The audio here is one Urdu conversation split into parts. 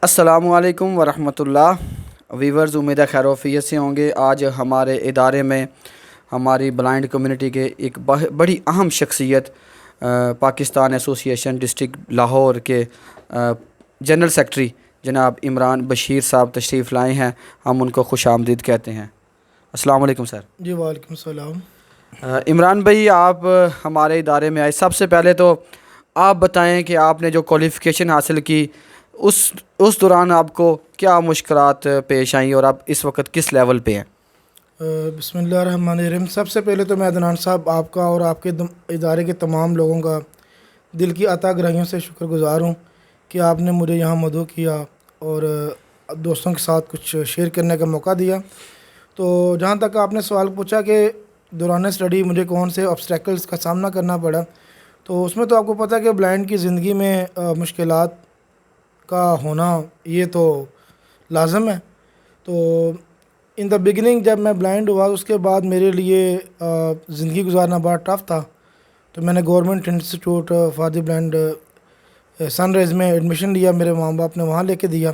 السلام علیکم ورحمۃ اللہ ویورز، امید ہے خیر و عافیت سے ہوں گے۔ آج ہمارے ادارے میں ہماری بلائنڈ کمیونٹی کے ایک بڑی اہم شخصیت پاکستان ایسوسی ایشن ڈسٹرکٹ لاہور کے جنرل سیکرٹری جناب عمران بشیر صاحب تشریف لائے ہیں۔ ہم ان کو خوش آمدید کہتے ہیں۔ السلام علیکم سر۔ جی وعلیکم السلام۔ عمران بھائی، آپ ہمارے ادارے میں آئے، سب سے پہلے تو آپ بتائیں کہ آپ نے جو کوالیفیکیشن حاصل کی اس دوران آپ کو کیا مشکلات پیش آئیں اور آپ اس وقت کس لیول پہ ہیں؟ بسم اللہ الرحمن الرحیم۔ سب سے پہلے تو میں عدنان صاحب آپ کا اور آپ کے ادارے کے تمام لوگوں کا دل کی عطا گرائیوں سے شکر گزار ہوں کہ آپ نے مجھے یہاں مدعو کیا اور دوستوں کے ساتھ کچھ شیئر کرنے کا موقع دیا۔ تو جہاں تک آپ نے سوال پوچھا کہ دوران اسٹڈی مجھے کون سے آبسٹیکلز کا سامنا کرنا پڑا، تو اس میں تو آپ کو پتہ ہے کہ بلائنڈ کی زندگی میں مشکلات کا ہونا یہ تو لازم ہے۔ تو ان دا بگننگ جب میں بلائنڈ ہوا اس کے بعد میرے لیے زندگی گزارنا بڑا ٹف تھا، تو میں نے government institute for the blind sunrise میں ایڈمیشن لیا، میرے ماں باپ نے وہاں لے کے دیا۔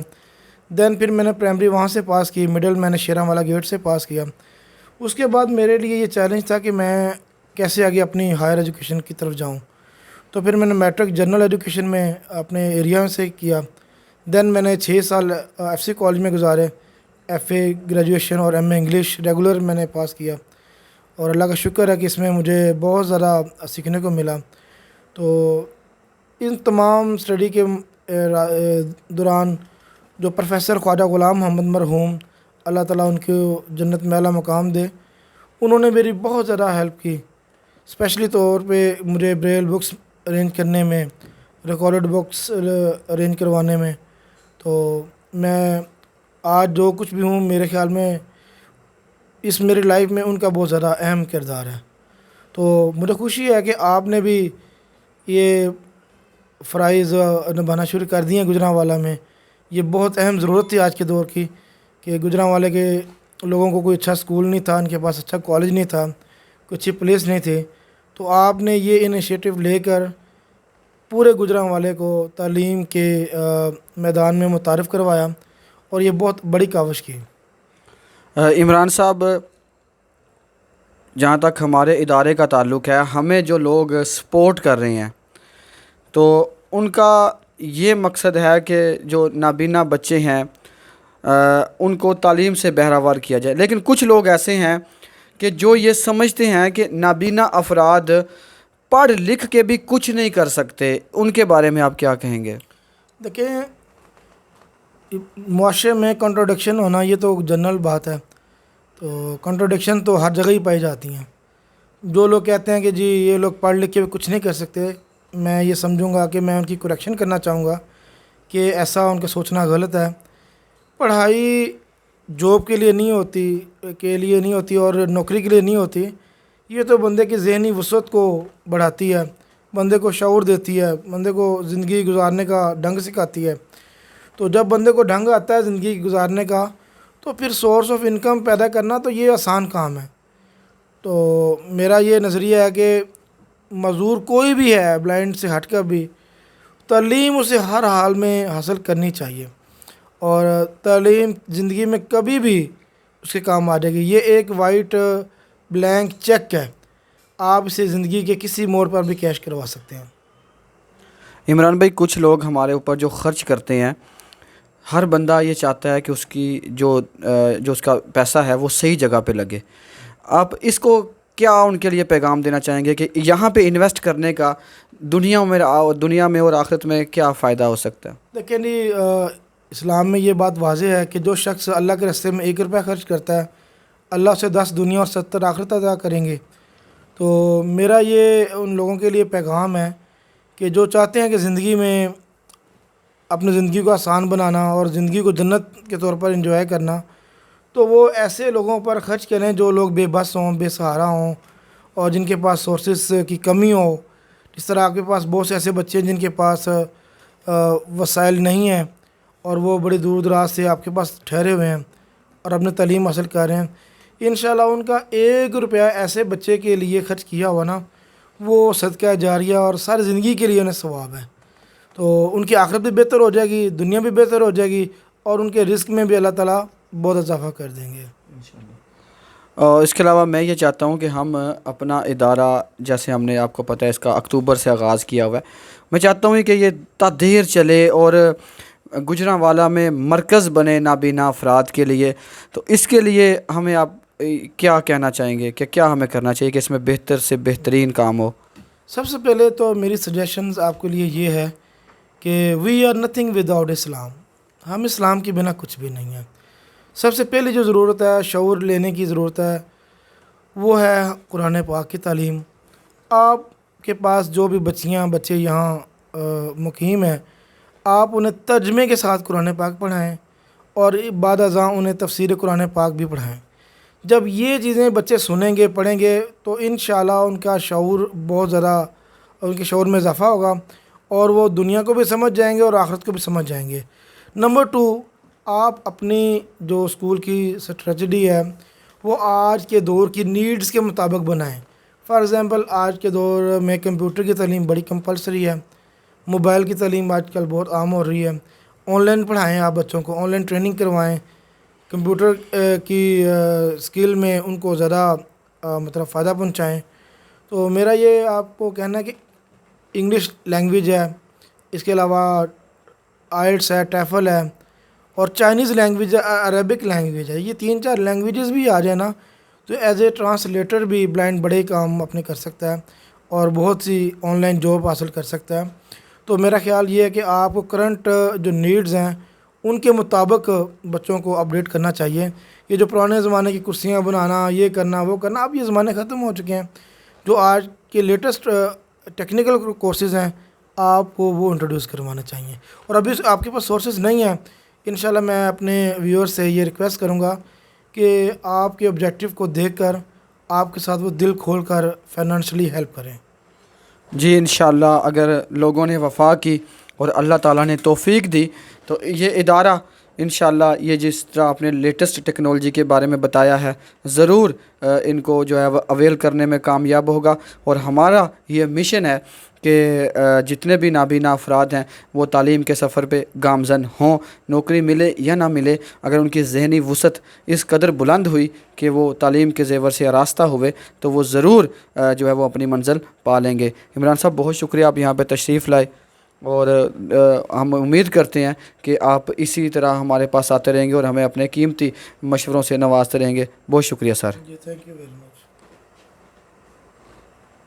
دین پھر میں نے پرائمری وہاں سے پاس کی، مڈل میں نے شیراں والا گیٹ سے پاس کیا۔ اس کے بعد میرے لیے یہ چیلنج تھا کہ میں کیسے آگے اپنی ہائر ایجوکیشن کی طرف جاؤں، تو پھر میں نے میٹرک جنرل ایجوکیشن میں اپنے ایریا سے کیا۔ دین میں نے 6 سال ایف سی کالج میں گزارے، ایف اے گریجویشن اور ایم اے انگلش ریگولر میں نے پاس کیا، اور اللہ کا شکر ہے کہ اس میں مجھے بہت زیادہ سیکھنے کو ملا۔ تو ان تمام اسٹڈی کے دوران جو پروفیسر خواجہ غلام محمد مرحوم، اللہ تعالیٰ ان کو جنت میں اعلیٰ مقام دے، انہوں نے میری بہت زیادہ ہیلپ کی، اسپیشلی طور پہ مجھے بریل بکس ارینج کرنے میں، ریکارڈڈ بکس ارینج کروانے میں۔ تو میں آج جو کچھ بھی ہوں، میرے خیال میں اس میری لائف میں ان کا بہت زیادہ اہم کردار ہے۔ تو مجھے خوشی ہے کہ آپ نے بھی یہ فرائض نبھانا شروع کر دیے ہیں گجرانوالہ میں۔ یہ بہت اہم ضرورت تھی آج کے دور کی کہ گجرانوالے کے لوگوں کو کوئی اچھا اسکول نہیں تھا، ان کے پاس اچھا کالج نہیں تھا، کوئی اچھی پلیس نہیں تھی۔ تو آپ نے یہ انیشیٹو لے کر پورے گجرانوالے کو تعلیم کے میدان میں متعارف کروایا، اور یہ بہت بڑی کاوش کی۔ عمران صاحب، جہاں تک ہمارے ادارے کا تعلق ہے، ہمیں جو لوگ سپورٹ کر رہے ہیں تو ان کا یہ مقصد ہے کہ جو نابینا بچے ہیں ان کو تعلیم سے بہرہوار کیا جائے، لیکن کچھ لوگ ایسے ہیں کہ جو یہ سمجھتے ہیں کہ نابینا افراد پڑھ لکھ کے بھی کچھ نہیں کر سکتے، ان کے بارے میں آپ کیا کہیں گے؟ دیکھیں، معاشرے میں کنٹراڈکشن ہونا یہ تو جنرل بات ہے، تو کنٹراڈکشن تو ہر جگہ ہی پائی جاتی ہیں۔ جو لوگ کہتے ہیں کہ جی یہ لوگ پڑھ لکھ کے بھی کچھ نہیں کر سکتے، میں یہ سمجھوں گا کہ میں ان کی کریکشن کرنا چاہوں گا کہ ایسا ان کا سوچنا غلط ہے۔ پڑھائی جاب کے لیے نہیں ہوتی اور نوکری کے لیے نہیں ہوتی، یہ تو بندے کی ذہنی وسعت کو بڑھاتی ہے، بندے کو شعور دیتی ہے، بندے کو زندگی گزارنے کا ڈھنگ سکھاتی ہے۔ تو جب بندے کو ڈھنگ آتا ہے زندگی گزارنے کا، تو پھر سورس آف انکم پیدا کرنا تو یہ آسان کام ہے۔ تو میرا یہ نظریہ ہے کہ معذور کوئی بھی ہے بلائنڈ سے ہٹ کر بھی، تعلیم اسے ہر حال میں حاصل کرنی چاہیے، اور تعلیم زندگی میں کبھی بھی اس کے کام آ جائے گی۔ یہ ایک وائٹ بلینک چیک ہے، آپ اسے زندگی کے کسی موڑ پر بھی کیش کروا سکتے ہیں۔ عمران بھائی، کچھ لوگ ہمارے اوپر جو خرچ کرتے ہیں، ہر بندہ یہ چاہتا ہے کہ اس کی جو اس کا پیسہ ہے وہ صحیح جگہ پہ لگے۔ آپ اس کو کیا ان کے لیے پیغام دینا چاہیں گے کہ یہاں پہ انویسٹ کرنے کا دنیا میں اور آخرت میں کیا فائدہ ہو سکتا ہے؟ لیکن اسلام میں یہ بات واضح ہے کہ جو شخص اللہ کے راستے میں 1 روپیہ خرچ کرتا ہے، اللہ اسے 10 دنیا اور 70 آخرت عطا کریں گے۔ تو میرا یہ ان لوگوں کے لیے پیغام ہے کہ جو چاہتے ہیں کہ زندگی میں اپنی زندگی کو آسان بنانا اور زندگی کو جنت کے طور پر انجوائے کرنا، تو وہ ایسے لوگوں پر خرچ کریں جو لوگ بے بس ہوں، بے سہارا ہوں، اور جن کے پاس سورسز کی کمی ہو۔ جس طرح آپ کے پاس بہت سے ایسے بچے ہیں جن کے پاس وسائل نہیں ہیں، اور وہ بڑی دور دراز سے آپ کے پاس ٹھہرے ہوئے ہیں اور اپنی تعلیم حاصل کر رہے ہیں۔ انشاءاللہ ان کا 1 روپیہ ایسے بچے کے لیے خرچ کیا ہوا نا، وہ صدقہ جاریہ اور ساری زندگی کے لیے انہیں ثواب ہے۔ تو ان کی آخرت بھی بہتر ہو جائے گی، دنیا بھی بہتر ہو جائے گی، اور ان کے رزق میں بھی اللہ تعالیٰ بہت اضافہ کر دیں گے۔ اور اس کے علاوہ میں یہ چاہتا ہوں کہ ہم اپنا ادارہ، جیسے ہم نے آپ کو پتہ ہے اس کا اکتوبر سے آغاز کیا ہوا ہے، میں چاہتا ہوں کہ یہ تا دیر چلے اور گجرانوالہ میں مرکز بنے نابینا افراد کے لیے۔ تو اس کے لیے ہمیں آپ کیا کہنا چاہیں گے کہ کیا ہمیں کرنا چاہیے کہ اس میں بہتر سے بہترین کام ہو؟ سب سے پہلے تو میری سجیشنز آپ کے لیے یہ ہے کہ وی آر نتھنگ وداؤٹ اسلام، ہم اسلام کے بنا کچھ بھی نہیں ہیں۔ سب سے پہلی جو ضرورت ہے، شعور لینے کی ضرورت ہے، وہ ہے قرآن پاک کی تعلیم۔ آپ کے پاس جو بھی بچیاں بچے یہاں مقیم ہیں، آپ انہیں ترجمے کے ساتھ قرآن پاک پڑھائیں، اور بعد ازاں انہیں تفسیر قرآن پاک بھی پڑھائیں۔ جب یہ چیزیں بچے سنیں گے پڑھیں گے تو انشاءاللہ ان کا شعور بہت زیادہ، ان کے شعور میں اضافہ ہوگا، اور وہ دنیا کو بھی سمجھ جائیں گے اور آخرت کو بھی سمجھ جائیں گے۔ نمبر 2، آپ اپنی جو اسکول کی اسٹریٹجی ہے وہ آج کے دور کی نیڈز کے مطابق بنائیں۔ فار ایگزامپل آج کے دور میں کمپیوٹر کی تعلیم بڑی کمپلسری ہے، موبائل کی تعلیم آج کل بہت عام ہو رہی ہے، آن لائن پڑھائیں، آپ بچوں کو آن لائن ٹریننگ کروائیں، کمپیوٹر کی اسکل میں ان کو زیادہ مطلب فائدہ پہنچائیں۔ تو میرا یہ آپ کو کہنا ہے کہ انگلش لینگویج ہے، اس کے علاوہ آئلٹس ہے، ٹیفل ہے، اور چائنیز لینگویج ہے، عربک لینگویج ہے۔ یہ 3-4 لینگویجز بھی آ جائیں نا تو ایز اے ٹرانسلیٹر بھی بلائنڈ بڑے کام اپنے کر سکتا ہے، اور بہت سی آن لائن جاب حاصل کر سکتا ہے۔ تو میرا خیال یہ ہے کہ آپ کو کرنٹ جو نیڈز ہیں ان کے مطابق بچوں کو اپڈیٹ کرنا چاہیے۔ یہ جو پرانے زمانے کی کرسیاں بنانا، یہ کرنا وہ کرنا، اب یہ زمانے ختم ہو چکے ہیں۔ جو آج کے لیٹسٹ ٹیکنیکل کورسز ہیں آپ کو وہ انٹروڈیوس کروانا چاہیے، اور ابھی آپ کے پاس سورسز نہیں ہیں، انشاءاللہ میں اپنے ویور سے یہ ریکویسٹ کروں گا کہ آپ کے آبجیکٹیو کو دیکھ کر آپ کے ساتھ وہ دل کھول کر فائنانشلی ہیلپ کریں۔ جی انشاءاللہ اگر لوگوں نے وفا کی اور اللہ تعالیٰ نے توفیق دی تو یہ ادارہ انشاءاللہ یہ جس طرح آپ نے لیٹسٹ ٹیکنالوجی کے بارے میں بتایا ہے ضرور ان کو جو ہے وہ اویل کرنے میں کامیاب ہوگا، اور ہمارا یہ مشن ہے کہ جتنے بھی نابینا افراد ہیں وہ تعلیم کے سفر پہ گامزن ہوں، نوکری ملے یا نہ ملے، اگر ان کی ذہنی وسعت اس قدر بلند ہوئی کہ وہ تعلیم کے زیور سے آراستہ ہوئے تو وہ ضرور جو ہے وہ اپنی منزل پا لیں گے۔ عمران صاحب بہت شکریہ آپ یہاں پہ تشریف لائے، اور ہم امید کرتے ہیں کہ آپ اسی طرح ہمارے پاس آتے رہیں گے اور ہمیں اپنے قیمتی مشوروں سے نوازتے رہیں گے۔ بہت شکریہ سر۔ جی تھینک یو ویری مچ۔